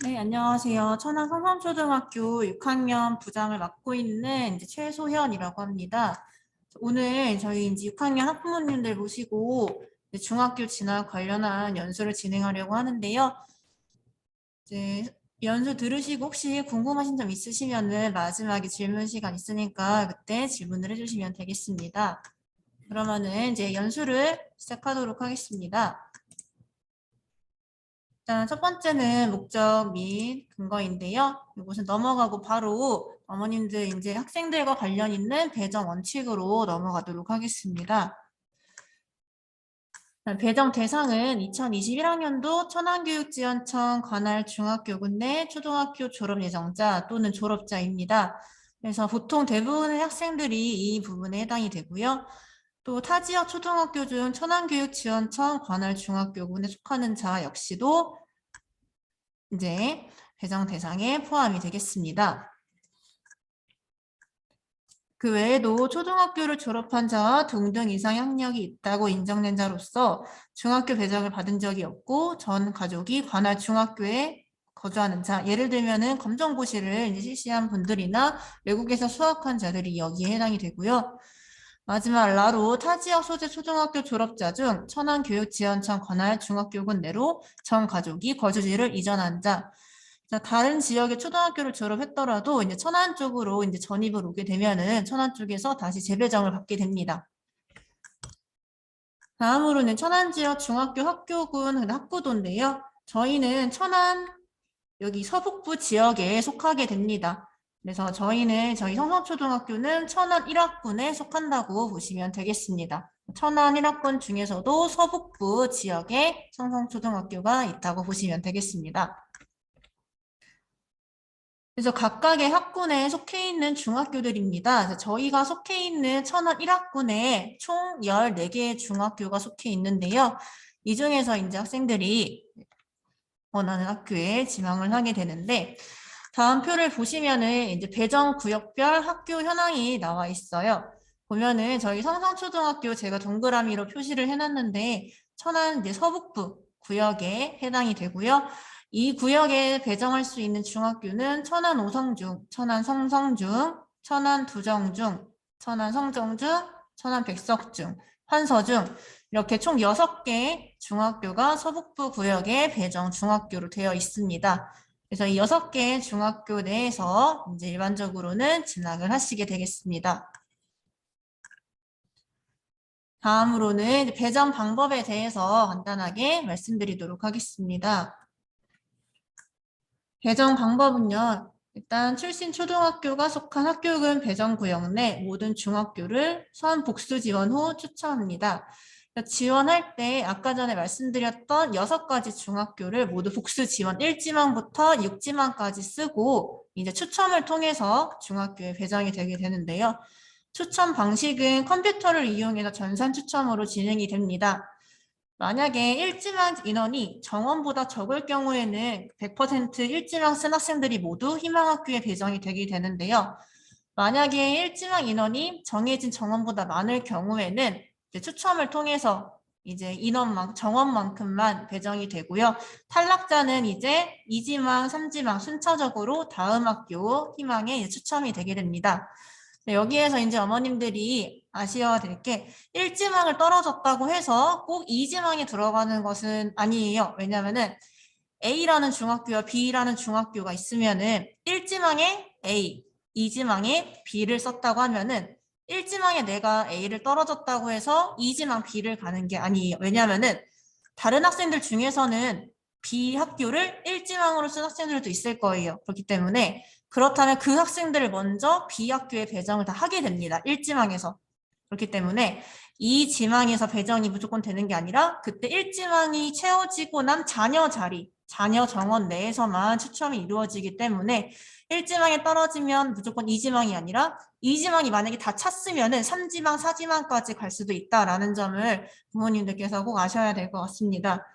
네, 안녕하세요. 천안 성삼초등학교 6학년 부장을 맡고 있는 이제 최소현이라고 합니다. 오늘 저희 이제 6학년 학부모님들 모시고 이제 중학교 진학 관련한 연수를 진행하려고 하는데요. 이제 연수 들으시고 혹시 궁금하신 점 있으시면은 마지막에 질문 시간 있으니까 그때 질문을 해주시면 되겠습니다. 그러면은 이제 연수를 시작하도록 하겠습니다. 일단 첫 번째는 목적 및 근거인데요. 이것은 넘어가고 바로 어머님들 이제 학생들과 관련 있는 배정 원칙으로 넘어가도록 하겠습니다. 배정 대상은 2021학년도 천안교육지원청 관할 중학교군 내 초등학교 졸업 예정자 또는 졸업자입니다. 그래서 보통 대부분의 학생들이 이 부분에 해당이 되고요. 또 타 지역 초등학교 중 천안교육지원청 관할 중학교군에 속하는 자 역시도 이제 배정 대상에 포함이 되겠습니다. 그 외에도 초등학교를 졸업한 자와 동등 이상 학력이 있다고 인정된 자로서 중학교 배정을 받은 적이 없고 전 가족이 관할 중학교에 거주하는 자, 예를 들면은 검정고시를 이제 실시한 분들이나 외국에서 수학한 자들이 여기에 해당이 되고요. 마지막 라로 타 지역 소재 초등학교 졸업자 중 천안교육지원청 관할 중학교군 내로 전 가족이 거주지를 이전한 자, 다른 지역의 초등학교를 졸업했더라도 이제 천안 쪽으로 이제 전입을 오게 되면은 천안 쪽에서 다시 재배정을 받게 됩니다. 다음으로는 천안 지역 중학교 학교군 학구도인데요. 저희는 천안 여기 서북부 지역에 속하게 됩니다. 그래서 저희 성성초등학교는 천안 1학군에 속한다고 보시면 되겠습니다. 천안 1학군 중에서도 서북부 지역에 성성초등학교가 있다고 보시면 되겠습니다. 그래서 각각의 학군에 속해 있는 중학교들입니다. 저희가 속해 있는 천안 1학군에 총 14개의 중학교가 속해 있는데요. 이 중에서 이제 학생들이 원하는 학교에 지망을 하게 되는데, 다음 표를 보시면은 이제 배정 구역별 학교 현황이 나와 있어요. 보면은 저희 성성초등학교 제가 동그라미로 표시를 해놨는데, 천안 이제 서북부 구역에 해당이 되고요. 이 구역에 배정할 수 있는 중학교는 천안 오성중, 천안 성성중, 천안 두정중, 천안 성정중, 천안 백석중, 환서중 이렇게 총 6개 중학교가 서북부 구역에 배정 중학교로 되어 있습니다. 그래서 이 6개 중학교 내에서 이제 일반적으로는 진학을 하시게 되겠습니다. 다음으로는 배정 방법에 대해서 간단하게 말씀드리도록 하겠습니다. 배정 방법은요. 일단 출신 초등학교가 속한 학교군 배정구역 내 모든 중학교를 선 복수 지원 후 추천합니다. 지원할 때 아까 전에 말씀드렸던 6가지 중학교를 모두 복수 지원 1지망부터 6지망까지 쓰고 이제 추첨을 통해서 중학교에 배정이 되게 되는데요. 추첨 방식은 컴퓨터를 이용해서 전산 추첨으로 진행이 됩니다. 만약에 1지망 인원이 정원보다 적을 경우에는 100% 1지망 쓴 학생들이 모두 희망학교에 배정이 되게 되는데요. 만약에 1지망 인원이 정해진 정원보다 많을 경우에는 이제 추첨을 통해서 이제 정원만큼만 배정이 되고요. 탈락자는 이제 2지망, 3지망 순차적으로 다음 학교 희망에 추첨이 되게 됩니다. 여기에서 이제 어머님들이 아셔야 될 게 1지망을 떨어졌다고 해서 꼭 2지망에 들어가는 것은 아니에요. 왜냐면은 A라는 중학교와 B라는 중학교가 있으면은 1지망에 A, 2지망에 B를 썼다고 하면은 1지망에 내가 A를 떨어졌다고 해서 2지망 B를 가는 게 아니에요. 왜냐면은 다른 학생들 중에서는 B 학교를 1지망으로 쓴 학생들도 있을 거예요. 그렇기 때문에 그렇다면 그 학생들을 먼저 B 학교에 배정을 다 하게 됩니다. 1지망에서. 그렇기 때문에 2지망에서 배정이 무조건 되는 게 아니라 그때 1지망이 채워지고 난 자녀 자리, 자녀 정원 내에서만 추첨이 이루어지기 때문에 1지망에 떨어지면 무조건 2지망이 아니라 2지망이 만약에 다 찼으면은 3지망, 4지망까지 갈 수도 있다라는 점을 부모님들께서 꼭 아셔야 될 것 같습니다.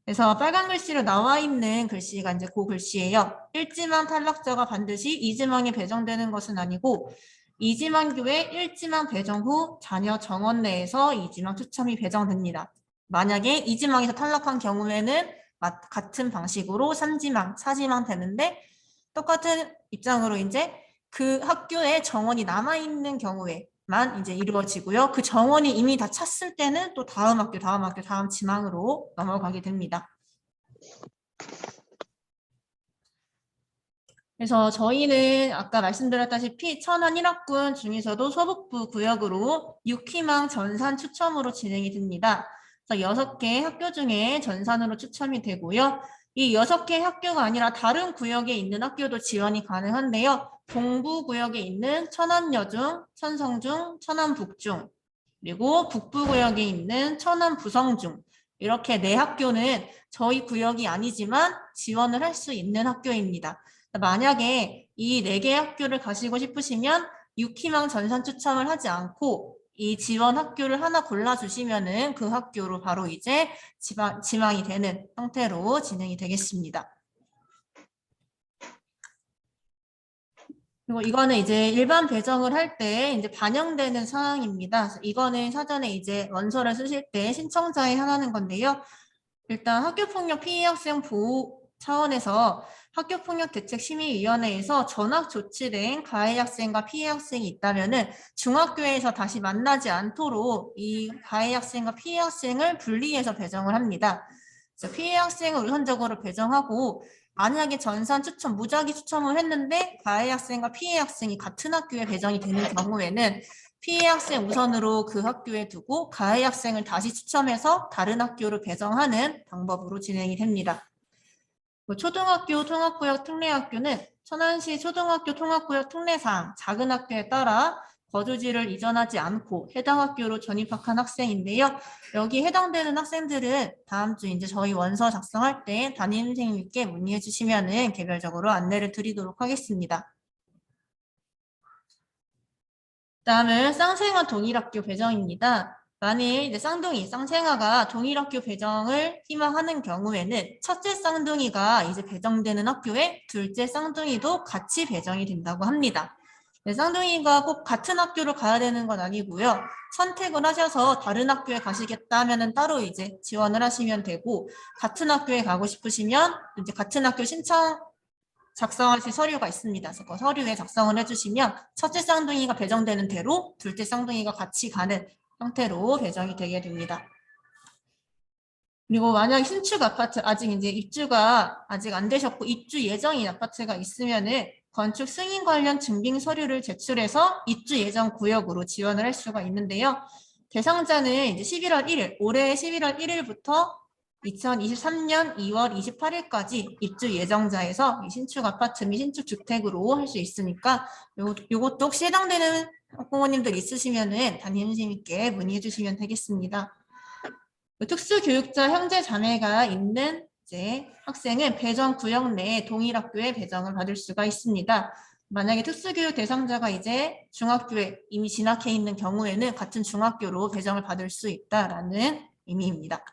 그래서 빨간 글씨로 나와 있는 글씨가 이제 그 글씨예요. 1지망 탈락자가 반드시 2지망에 배정되는 것은 아니고 2지망 교회 1지망 배정 후 자녀 정원 내에서 2지망 추첨이 배정됩니다. 만약에 2지망에서 탈락한 경우에는 같은 방식으로 3지망, 4지망 되는데 똑같은 입장으로 이제 그 학교에 정원이 남아있는 경우에만 이제 이루어지고요. 그 정원이 이미 다 찼을 때는 또 다음 학교, 다음 지망으로 넘어가게 됩니다. 그래서 저희는 아까 말씀드렸다시피 천안 1학군 중에서도 서북부 구역으로 6희망 전산 추첨으로 진행이 됩니다. 그래서 6개 학교 중에 전산으로 추첨이 되고요. 이 6개 학교가 아니라 다른 구역에 있는 학교도 지원이 가능한데요. 동부 구역에 있는 천안여중, 천성중, 천안북중, 그리고 북부 구역에 있는 천안부성중, 이렇게 4학교는 저희 구역이 아니지만 지원을 할 수 있는 학교입니다. 만약에 이 4개의 학교를 가시고 싶으시면 6희망 전산 추첨을 하지 않고 이 지원 학교를 하나 골라주시면은 그 학교로 바로 이제 지망이 되는 형태로 진행이 되겠습니다. 그리고 이거는 이제 일반 배정을 할 때 이제 반영되는 사항입니다. 그래서 이거는 사전에 이제 원서를 쓰실 때 신청자에 향하는 건데요. 일단 학교폭력 피해 학생 보호 차원에서 학교폭력대책심의위원회에서 전학 조치된 가해 학생과 피해 학생이 있다면은 중학교에서 다시 만나지 않도록 이 가해 학생과 피해 학생을 분리해서 배정을 합니다. 그래서 피해 학생을 우선적으로 배정하고 만약에 전산 추첨, 무작위 추첨을 했는데 가해 학생과 피해 학생이 같은 학교에 배정이 되는 경우에는 피해 학생 우선으로 그 학교에 두고 가해 학생을 다시 추첨해서 다른 학교로 배정하는 방법으로 진행이 됩니다. 초등학교 통합구역 특례학교는 천안시 초등학교 통합구역 특례상 작은 학교에 따라 거주지를 이전하지 않고 해당 학교로 전입학한 학생인데요. 여기 해당되는 학생들은 다음 주 이제 저희 원서 작성할 때 담임 선생님께 문의해 주시면은 개별적으로 안내를 드리도록 하겠습니다. 다음은 쌍생아 동일학교 배정입니다. 만일 이제 쌍생아가 동일학교 배정을 희망하는 경우에는 첫째 쌍둥이가 이제 배정되는 학교에 둘째 쌍둥이도 같이 배정이 된다고 합니다. 쌍둥이가 꼭 같은 학교로 가야 되는 건 아니고요. 선택을 하셔서 다른 학교에 가시겠다 하면은 따로 이제 지원을 하시면 되고, 같은 학교에 가고 싶으시면 이제 같은 학교 신청 작성하실 서류가 있습니다. 그래서 그 서류에 작성을 해주시면 첫째 쌍둥이가 배정되는 대로 둘째 쌍둥이가 같이 가는 형태로 배정이 되게 됩니다. 그리고 만약 신축 아파트 아직 이제 입주가 아직 안 되셨고 입주 예정인 아파트가 있으면은 건축 승인 관련 증빙 서류를 제출해서 입주 예정 구역으로 지원을 할 수가 있는데요. 대상자는 이제 11월 1일, 올해 11월 1일부터 2023년 2월 28일까지 입주 예정자에서 신축 아파트 및 신축 주택으로 할 수 있으니까 요것도 혹시 해당되는 학부모님들 있으시면은 담임 선생님께 문의해 주시면 되겠습니다. 특수교육자 형제 자매가 있는 이제 학생은 배정 구역 내 동일 학교에 배정을 받을 수가 있습니다. 만약에 특수교육 대상자가 이제 중학교에 이미 진학해 있는 경우에는 같은 중학교로 배정을 받을 수 있다라는 의미입니다.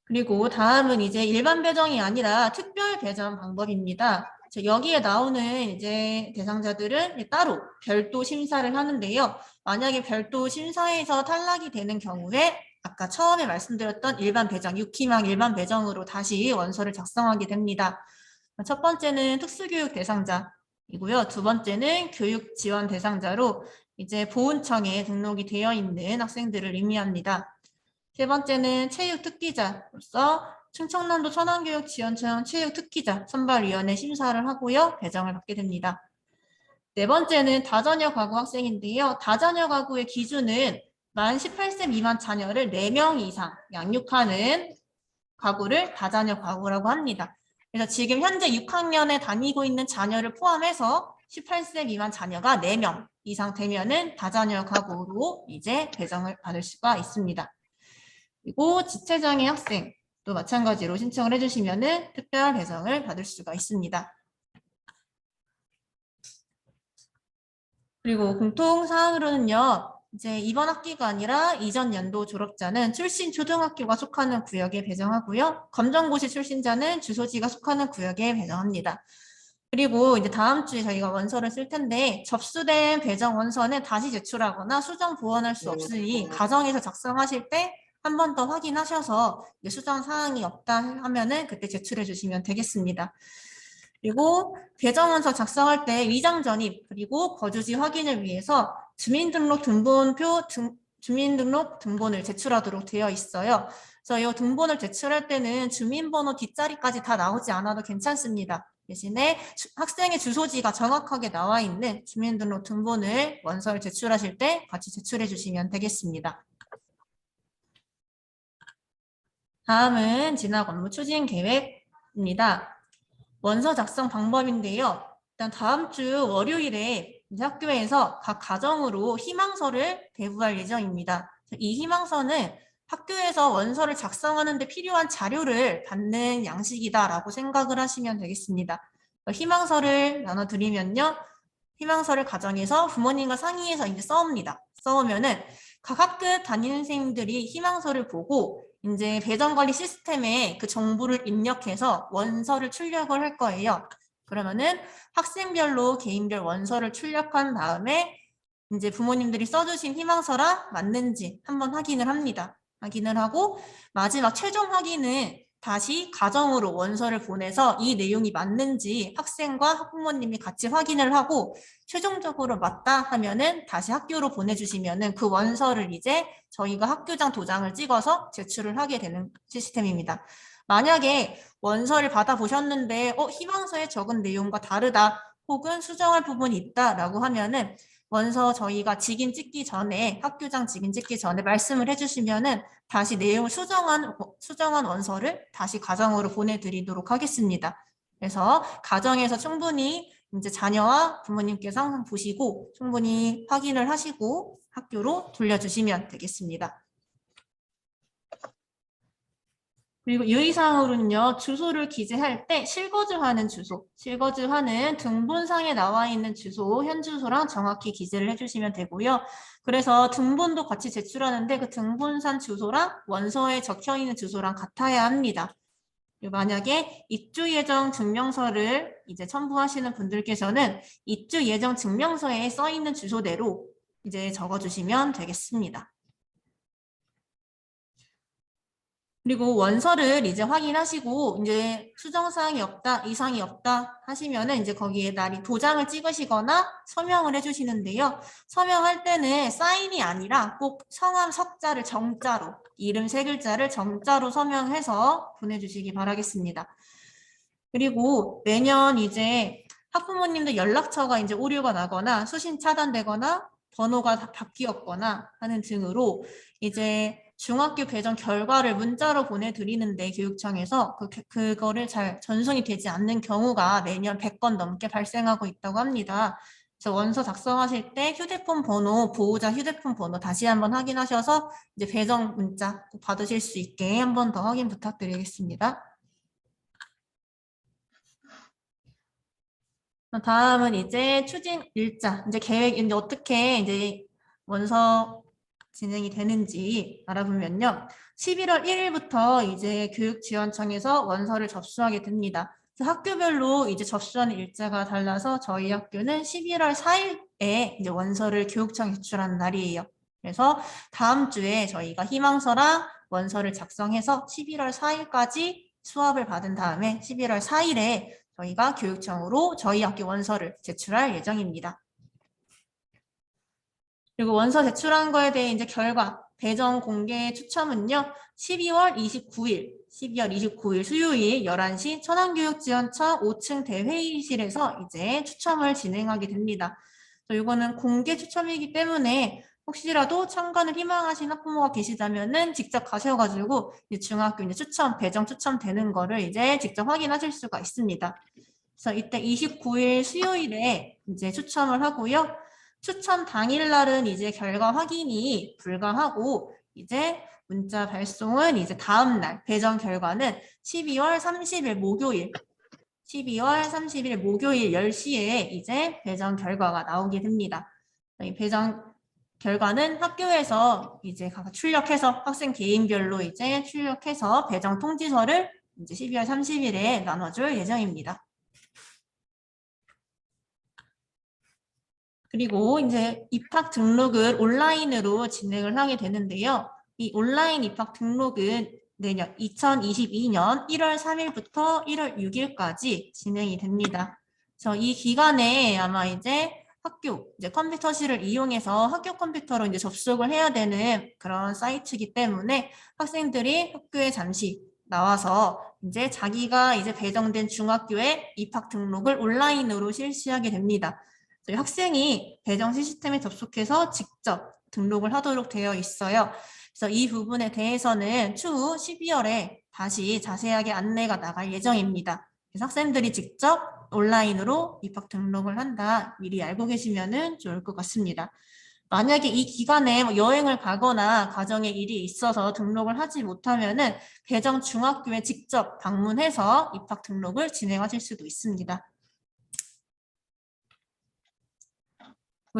그리고 다음은 이제 일반 배정이 아니라 특별 배정 방법입니다. 여기에 나오는 이제 대상자들은 따로 별도 심사를 하는데요. 만약에 별도 심사에서 탈락이 되는 경우에 아까 처음에 말씀드렸던 일반 배정, 6희망 일반 배정으로 다시 원서를 작성하게 됩니다. 첫 번째는 특수교육 대상자이고요. 두 번째는 교육 지원 대상자로 이제 보훈청에 등록이 되어 있는 학생들을 의미합니다. 세 번째는 체육 특기자로서 충청남도 천안교육지원청 체육 특기자 선발위원회 심사를 하고요. 배정을 받게 됩니다. 네 번째는 다자녀 가구 학생인데요. 다자녀 가구의 기준은 만 18세 미만 자녀를 4명 이상 양육하는 가구를 다자녀 가구라고 합니다. 그래서 지금 현재 6학년에 다니고 있는 자녀를 포함해서 18세 미만 자녀가 4명 이상 되면은 다자녀 가구로 이제 배정을 받을 수가 있습니다. 그리고 지체장애 학생도 마찬가지로 신청을 해주시면은 특별 배정을 받을 수가 있습니다. 그리고 공통사항으로는요, 이제 이번 학기가 아니라 이전 연도 졸업자는 출신 초등학교가 속하는 구역에 배정하고요. 검정고시 출신자는 주소지가 속하는 구역에 배정합니다. 그리고 이제 다음 주에 저희가 원서를 쓸 텐데 접수된 배정 원서는 다시 제출하거나 수정 보완할 수 없으니 가정에서 작성하실 때 한 번 더 확인하셔서 수정 사항이 없다 하면은 그때 제출해 주시면 되겠습니다. 그리고 배정원서 작성할 때 위장 전입 그리고 거주지 확인을 위해서 주민등록 등본표 주민등록 등본을 제출하도록 되어 있어요. 그래서 이 등본을 제출할 때는 주민번호 뒷자리까지 다 나오지 않아도 괜찮습니다. 대신에 학생의 주소지가 정확하게 나와 있는 주민등록 등본을 원서를 제출하실 때 같이 제출해 주시면 되겠습니다. 다음은 진학 업무 추진 계획입니다. 원서 작성 방법인데요. 일단 다음 주 월요일에 학교에서 각 가정으로 희망서를 배부할 예정입니다. 이 희망서는 학교에서 원서를 작성하는 데 필요한 자료를 받는 양식이다라고 생각을 하시면 되겠습니다. 희망서를 나눠드리면요. 희망서를 가정에서 부모님과 상의해서 이제 써옵니다. 써오면은 각 학교 담임는 선생님들이 희망서를 보고 이제 배정관리 시스템에 그 정보를 입력해서 원서를 출력을 할 거예요. 그러면은 학생별로 개인별 원서를 출력한 다음에 이제 부모님들이 써주신 희망서랑 맞는지 한번 확인을 합니다. 확인을 하고 마지막 최종 확인은 다시 가정으로 원서를 보내서 이 내용이 맞는지 학생과 학부모님이 같이 확인을 하고 최종적으로 맞다 하면은 다시 학교로 보내주시면은 그 원서를 이제 저희가 학교장 도장을 찍어서 제출을 하게 되는 시스템입니다. 만약에 원서를 받아보셨는데 희망서에 적은 내용과 다르다 혹은 수정할 부분이 있다라고 하면은 원서 저희가 직인 찍기 전에 학교장 직인 찍기 전에 말씀을 해주시면은 다시 내용을 수정한 원서를 다시 가정으로 보내드리도록 하겠습니다. 그래서 가정에서 충분히 이제 자녀와 부모님께서 항상 보시고 충분히 확인을 하시고 학교로 돌려주시면 되겠습니다. 그리고 유의사항으로는요, 주소를 기재할 때 실거주하는 주소, 실거주하는 등본상에 나와 있는 주소, 현 주소랑 정확히 기재를 해주시면 되고요. 그래서 등본도 같이 제출하는데 그 등본산 주소랑 원서에 적혀 있는 주소랑 같아야 합니다. 그리고 만약에 입주 예정 증명서를 이제 첨부하시는 분들께서는 입주 예정 증명서에 써 있는 주소대로 이제 적어주시면 되겠습니다. 그리고 원서를 이제 확인하시고 이제 수정사항이 없다, 이상이 없다 하시면은 이제 거기에 날이 도장을 찍으시거나 서명을 해주시는데요. 서명할 때는 사인이 아니라 꼭 성함 석자를 정자로, 이름 세 글자를 정자로 서명해서 보내주시기 바라겠습니다. 그리고 매년 이제 학부모님들 연락처가 이제 오류가 나거나 수신 차단되거나 번호가 바뀌었거나 하는 등으로 이제 중학교 배정 결과를 문자로 보내드리는데 교육청에서 그거를 잘 전송이 되지 않는 경우가 매년 100건 넘게 발생하고 있다고 합니다. 그래서 원서 작성하실 때 휴대폰 번호, 보호자 휴대폰 번호 다시 한번 확인하셔서 이제 배정 문자 받으실 수 있게 한 번 더 확인 부탁드리겠습니다. 다음은 이제 추진 일자, 이제 계획, 이제 어떻게 이제 원서 진행이 되는지 알아보면요. 11월 1일부터 이제 교육지원청에서 원서를 접수하게 됩니다. 학교별로 이제 접수하는 일자가 달라서 저희 학교는 11월 4일에 이제 원서를 교육청에 제출하는 날이에요. 그래서 다음 주에 저희가 희망서랑 원서를 작성해서 11월 4일까지 수업을 받은 다음에 11월 4일에 저희가 교육청으로 저희 학교 원서를 제출할 예정입니다. 그리고 원서 제출한 거에 대해 이제 결과, 배정 공개 추첨은요, 12월 29일 수요일 11시 천안교육지원청 5층 대회의실에서 이제 추첨을 진행하게 됩니다. 이거는 공개 추첨이기 때문에 혹시라도 참관을 희망하신 학부모가 계시다면은 직접 가셔가지고 중학교 이제 배정 추첨되는 거를 이제 직접 확인하실 수가 있습니다. 그래서 이때 29일 수요일에 이제 추첨을 하고요. 추첨 당일날은 이제 결과 확인이 불가하고 이제 문자 발송은 이제 다음날 배정 결과는 12월 30일 목요일 10시에 이제 배정 결과가 나오게 됩니다. 이 배정 결과는 학교에서 이제 출력해서 학생 개인별로 이제 출력해서 배정 통지서를 이제 12월 30일에 나눠줄 예정입니다. 그리고 이제 입학 등록을 온라인으로 진행을 하게 되는데요. 이 온라인 입학 등록은 내년 2022년 1월 3일부터 1월 6일까지 진행이 됩니다. 그래서 이 기간에 아마 이제 학교 이제 컴퓨터실을 이용해서 학교 컴퓨터로 이제 접속을 해야 되는 그런 사이트이기 때문에 학생들이 학교에 잠시 나와서 이제 자기가 이제 배정된 중학교에 입학 등록을 온라인으로 실시하게 됩니다. 저희 학생이 배정 시스템에 접속해서 직접 등록을 하도록 되어 있어요. 그래서 이 부분에 대해서는 추후 12월에 다시 자세하게 안내가 나갈 예정입니다. 그래서 학생들이 직접 온라인으로 입학 등록을 한다. 미리 알고 계시면 좋을 것 같습니다. 만약에 이 기간에 뭐 여행을 가거나 가정에 일이 있어서 등록을 하지 못하면은 배정 중학교에 직접 방문해서 입학 등록을 진행하실 수도 있습니다.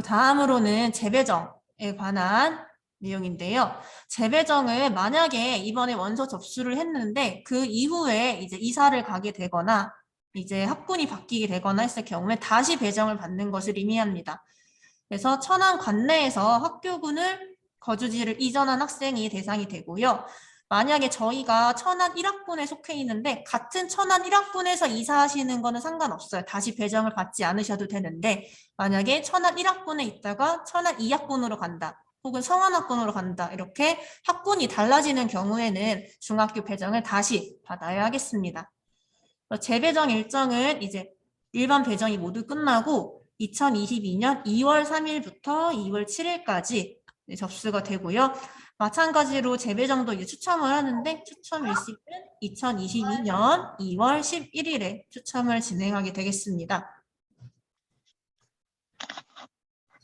다음으로는 재배정에 관한 내용인데요. 재배정을 만약에 이번에 원서 접수를 했는데 그 이후에 이제 이사를 가게 되거나 이제 학군이 바뀌게 되거나 했을 경우에 다시 배정을 받는 것을 의미합니다. 그래서 천안 관내에서 학교군을 거주지를 이전한 학생이 대상이 되고요. 만약에 저희가 천안 1학군에 속해 있는데 같은 천안 1학군에서 이사하시는 거는 상관없어요. 다시 배정을 받지 않으셔도 되는데 만약에 천안 1학군에 있다가 천안 2학군으로 간다. 혹은 성안학군으로 간다. 이렇게 학군이 달라지는 경우에는 중학교 배정을 다시 받아야 하겠습니다. 재배정 일정은 이제 일반 배정이 모두 끝나고 2022년 2월 3일부터 2월 7일까지 접수가 되고요. 마찬가지로 재배정도 이제 추첨을 하는데 추첨 일시는 2022년 2월 11일에 추첨을 진행하게 되겠습니다.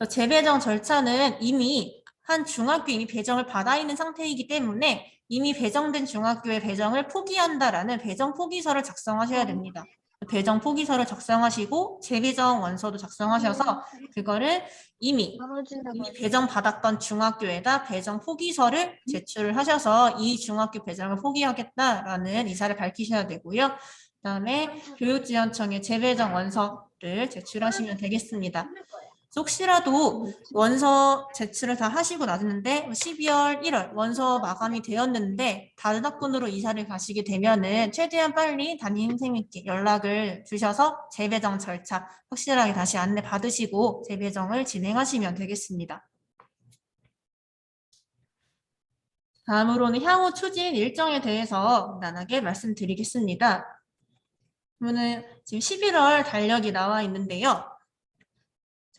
재배정 절차는 이미 한 중학교 이미 배정을 받아 있는 상태이기 때문에 이미 배정된 중학교의 배정을 포기한다라는 배정 포기서를 작성하셔야 됩니다. 배정 포기서를 작성하시고 재배정 원서도 작성하셔서 그거를 이미 배정 받았던 중학교에다 배정 포기서를 제출을 하셔서 이 중학교 배정을 포기하겠다라는 의사를 밝히셔야 되고요. 그다음에 교육지원청에 재배정 원서를 제출하시면 되겠습니다. 혹시라도 원서 제출을 다 하시고 나섰는데 12월 1월 원서 마감이 되었는데 다른 학군으로 이사를 가시게 되면은 최대한 빨리 담임 선생님께 연락을 주셔서 재배정 절차 확실하게 다시 안내 받으시고 재배정을 진행하시면 되겠습니다. 다음으로는 향후 추진 일정에 대해서 간단하게 말씀드리겠습니다. 그러면 지금 11월 달력이 나와 있는데요.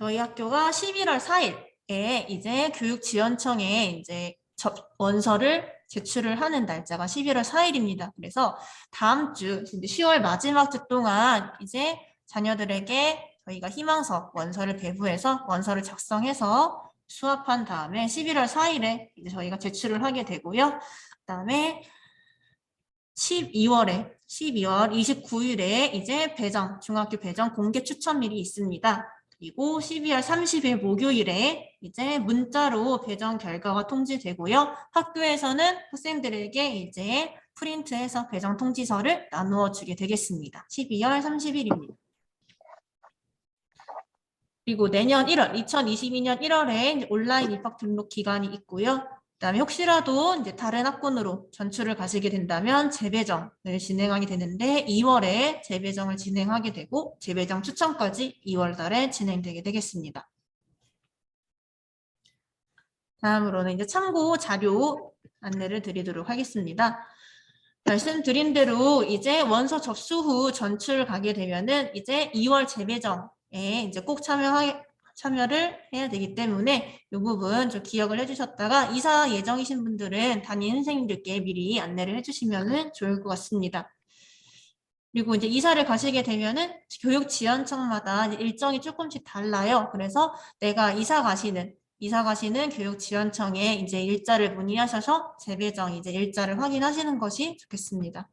저희 학교가 11월 4일에 이제 교육지원청에 이제 원서를 제출을 하는 날짜가 11월 4일입니다. 그래서 다음 주 10월 마지막 주 동안 이제 자녀들에게 저희가 희망서 원서를 배부해서 원서를 작성해서 수합한 다음에 11월 4일에 이제 저희가 제출을 하게 되고요. 그다음에 12월 29일에 이제 중학교 배정 공개 추첨일이 있습니다. 그리고 12월 30일 목요일에 이제 문자로 배정 결과가 통지되고요. 학교에서는 학생들에게 이제 프린트해서 배정 통지서를 나누어 주게 되겠습니다. 12월 30일입니다. 그리고 내년 1월, 2022년 1월에 온라인 입학 등록 기간이 있고요. 그다음에 혹시라도 이제 다른 학군으로 전출을 가시게 된다면 재배정을 진행하게 되는데 2월에 재배정을 진행하게 되고 재배정 추첨까지 2월 달에 진행되게 되겠습니다. 다음으로는 이제 참고 자료 안내를 드리도록 하겠습니다. 말씀드린 대로 이제 원서 접수 후 전출 가게 되면은 이제 2월 재배정에 이제 꼭 참여를 해야 되기 때문에 이 부분 좀 기억을 해주셨다가 이사 예정이신 분들은 담임 선생님들께 미리 안내를 해주시면 좋을 것 같습니다. 그리고 이제 이사를 가시게 되면은 교육지원청마다 일정이 조금씩 달라요. 그래서 내가 이사 가시는 교육지원청에 이제 일자를 문의하셔서 재배정 이제 일자를 확인하시는 것이 좋겠습니다.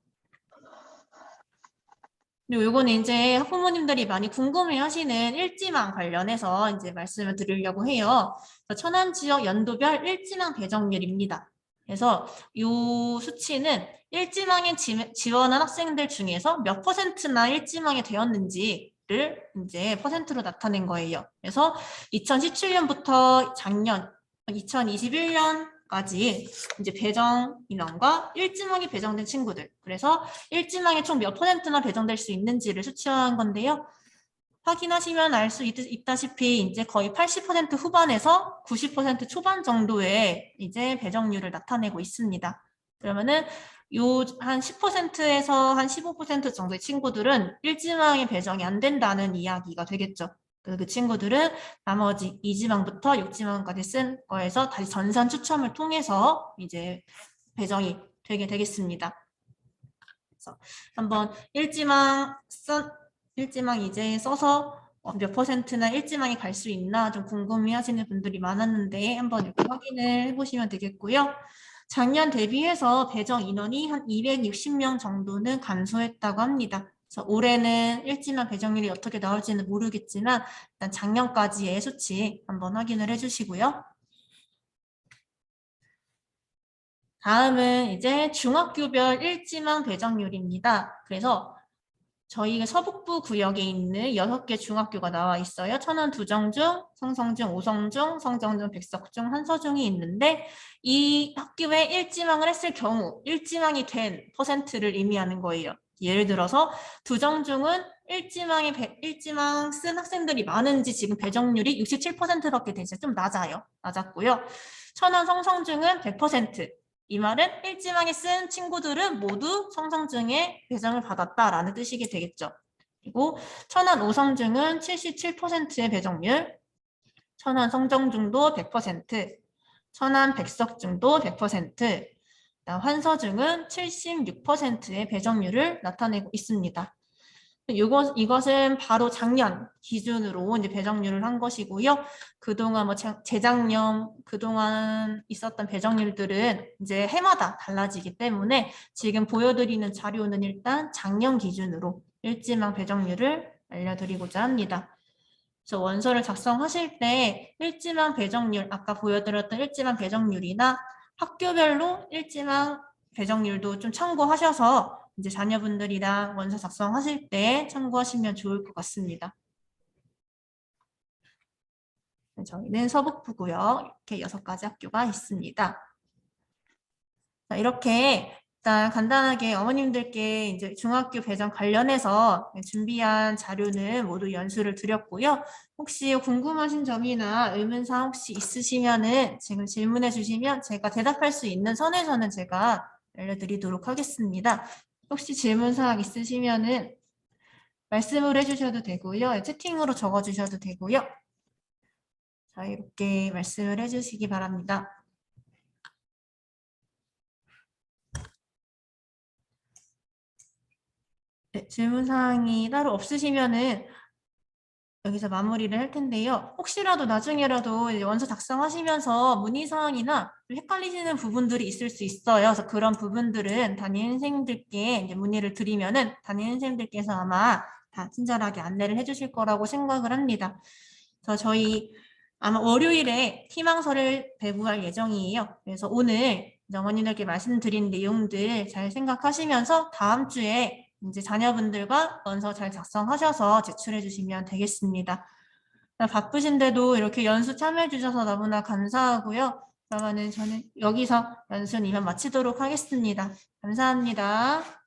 그리고 요거는 이제 학부모님들이 많이 궁금해하시는 일지망 관련해서 이제 말씀을 드리려고 해요. 천안 지역 연도별 일지망 배정률입니다. 그래서 이 수치는 일지망에 지원한 학생들 중에서 몇 %나 일지망에 되었는지를 이제 퍼센트로 나타낸 거예요. 그래서 2017년부터 작년 2021년 일지망까지 이제 배정 인원과 일지망이 배정된 친구들. 그래서 일지망이 총 몇 %나 배정될 수 있는지를 수치화한 건데요. 확인하시면 알 수 있다시피 이제 거의 80% 후반에서 90% 초반 정도의 이제 배정률을 나타내고 있습니다. 그러면은 요 한 10%에서 한 15% 정도의 친구들은 일지망에 배정이 안 된다는 이야기가 되겠죠. 그 친구들은 나머지 2지망부터 6지망까지 쓴 거에서 다시 전산 추첨을 통해서 이제 배정이 되게 되겠습니다. 그래서 한번 일지망 이제 써서 몇 %나 일지망이 갈 수 있나 좀 궁금해하시는 분들이 많았는데 한번 이렇게 확인을 해보시면 되겠고요. 작년 대비해서 배정 인원이 한 260명 정도는 감소했다고 합니다. 그래서 올해는 일지망 배정률이 어떻게 나올지는 모르겠지만 일단 작년까지의 수치 한번 확인을 해주시고요. 다음은 이제 중학교별 일지망 배정률입니다. 그래서 저희가 서북부 구역에 있는 6개 중학교가 나와 있어요. 천안 두정중, 성성중, 오성중, 성정중, 백석중, 한서중이 있는데 이 학교에 일지망을 했을 경우 일지망이 된 퍼센트를 의미하는 거예요. 예를 들어서 두정중은 일지망 쓴 학생들이 많은지 지금 배정률이 67%밖에 되지 좀 낮았고요. 천안 성성중은 100%. 이 말은 일지망에 쓴 친구들은 모두 성성중에 배정을 받았다라는 뜻이게 되겠죠. 그리고 천안 오성중은 77%의 배정률, 천안 성정중도 100%, 천안 백석중도 100%, 환서중은 76%의 배정률을 나타내고 있습니다. 이것은 바로 작년 기준으로 이제 배정률을 한 것이고요. 그동안 재작년 그동안 있었던 배정률들은 이제 해마다 달라지기 때문에 지금 보여드리는 자료는 일단 작년 기준으로 일지망 배정률을 알려드리고자 합니다. 그래서 원서를 작성하실 때 일지망 배정률, 아까 보여드렸던 일지망 배정률이나 학교별로 일지망 배정률도 좀 참고하셔서 이제 자녀분들이랑 원서 작성하실 때 참고하시면 좋을 것 같습니다. 저희는 서북부고요. 이렇게 6가지 학교가 있습니다. 자, 이렇게 일단 간단하게 어머님들께 이제 중학교 배정 관련해서 준비한 자료는 모두 연수를 드렸고요. 혹시 궁금하신 점이나 의문사항 혹시 있으시면은 지금 질문해 주시면 제가 대답할 수 있는 선에서는 제가 알려드리도록 하겠습니다. 혹시 질문사항 있으시면은 말씀을 해주셔도 되고요. 채팅으로 적어주셔도 되고요. 자유롭게 말씀을 해주시기 바랍니다. 네, 질문사항이 따로 없으시면은 여기서 마무리를 할 텐데요. 혹시라도 나중에라도 이제 원서 작성하시면서 문의사항이나 헷갈리시는 부분들이 있을 수 있어요. 그래서 그런 부분들은 담임 선생님들께 이제 문의를 드리면은 담임 선생님들께서 아마 다 친절하게 안내를 해주실 거라고 생각을 합니다. 그래서 저희 아마 월요일에 희망서를 배부할 예정이에요. 그래서 오늘 어머님들께 말씀드린 내용들 잘 생각하시면서 다음 주에 이제 자녀분들과 원서 잘 작성하셔서 제출해 주시면 되겠습니다. 바쁘신데도 이렇게 연수 참여해 주셔서 너무나 감사하고요. 그러면은 저는 여기서 연수는 이만 마치도록 하겠습니다. 감사합니다.